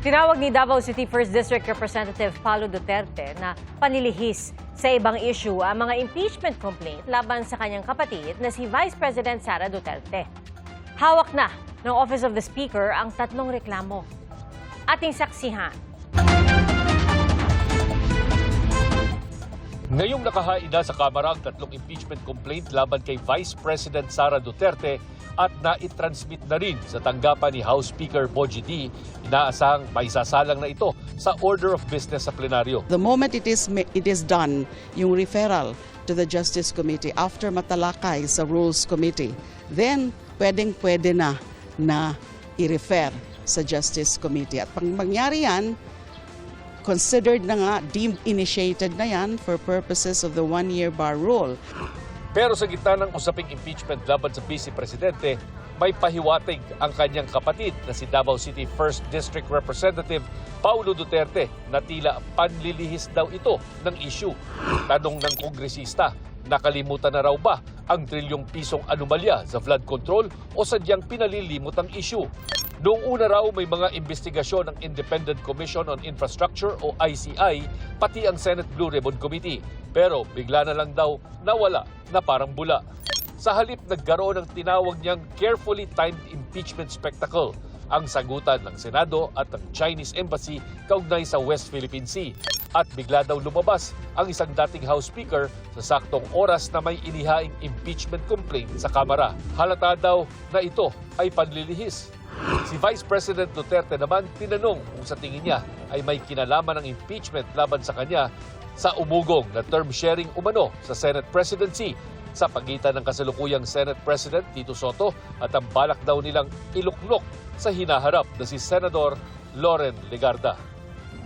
Tinawag ni Davao City 1st District Representative Paulo Duterte na panilihis sa ibang issue ang mga impeachment complaint laban sa kanyang kapatid na si Vice President Sara Duterte. Hawak na ng Office of the Speaker ang tatlong reklamo. Ating saksihan. Ngayong nakahain na sa Kamara ang tatlong impeachment complaint laban kay Vice President Sara Duterte at naitransmit na rin sa tanggapan ni House Speaker Bogie D. Inaasahang maisasalang na ito sa order of business sa plenaryo. The moment it is done, yung referral to the Justice Committee after matalakay sa Rules Committee, then pwede na i-refer sa Justice Committee. At pag mangyari yan, considered na nga, deemed initiated na yan for purposes of the one-year bar rule. Pero sa gitna ng usaping impeachment laban sa Vice Presidente, may pahiwatig ang kanyang kapatid na si Davao City 1st District Representative Paulo Duterte na tila panlilihis daw ito ng issue. Tanong ng kongresista, nakalimutan na raw ba ang trilyong pisong anomalya sa flood control o sadyang pinalilimot ang issue? Noong una raw may mga investigasyon ng Independent Commission on Infrastructure o ICI, pati ang Senate Blue Ribbon Committee. Pero bigla na lang daw nawala na parang bula. Sa halip nagkaroon ng tinawag niyang carefully timed impeachment spectacle, ang sagutan ng Senado at ng Chinese Embassy kaugnay sa West Philippine Sea. At bigla daw lumabas ang isang dating House Speaker sa saktong oras na may inihaing impeachment complaint sa Kamara. Halata daw na ito ay panlilihis. Si Vice President Duterte naman tinanong kung sa tingin niya ay may kinalaman ng impeachment laban sa kanya sa umugong na term sharing umano sa Senate presidency sa pagitan ng kasalukuyang Senate President Tito Soto at ang balak daw nilang iluklok sa hinaharap na si Senador Loren Legarda.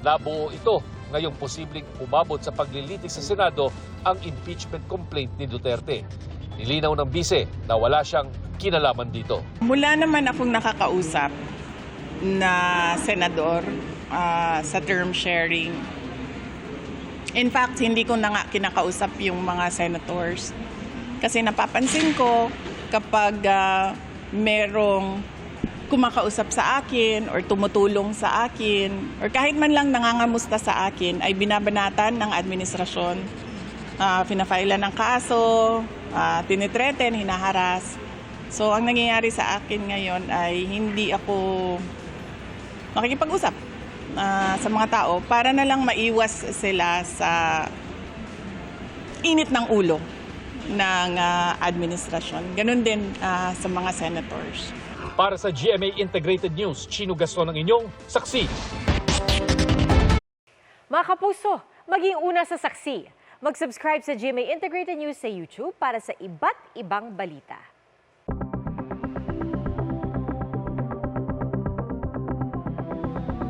Nabuo ito ngayong posibleng umabot sa paglilitis sa Senado ang impeachment complaint ni Duterte. Nilinaw ng bise na wala siyang kinalaman dito. Mula naman akong nakakausap na senador sa term sharing. In fact, hindi ko na nga kinakausap yung mga senators. Kasi napapansin ko kapag merong kumakausap sa akin or tumutulong sa akin or kahit man lang nangangamusta sa akin ay binabanatan ng administrasyon. Pinafailan ng kaso, tinitreten, hinaharas. So, ang nangyayari sa akin ngayon ay hindi ako makikipag-usap sa mga tao para na lang maiwas sila sa init ng ulo ng administrasyon. Ganun din sa mga senators. Para sa GMA Integrated News, Chino Gaston ang inyong saksi. Mga kapuso, maging una sa saksi. Mag-subscribe sa GMA Integrated News sa YouTube para sa iba't ibang balita.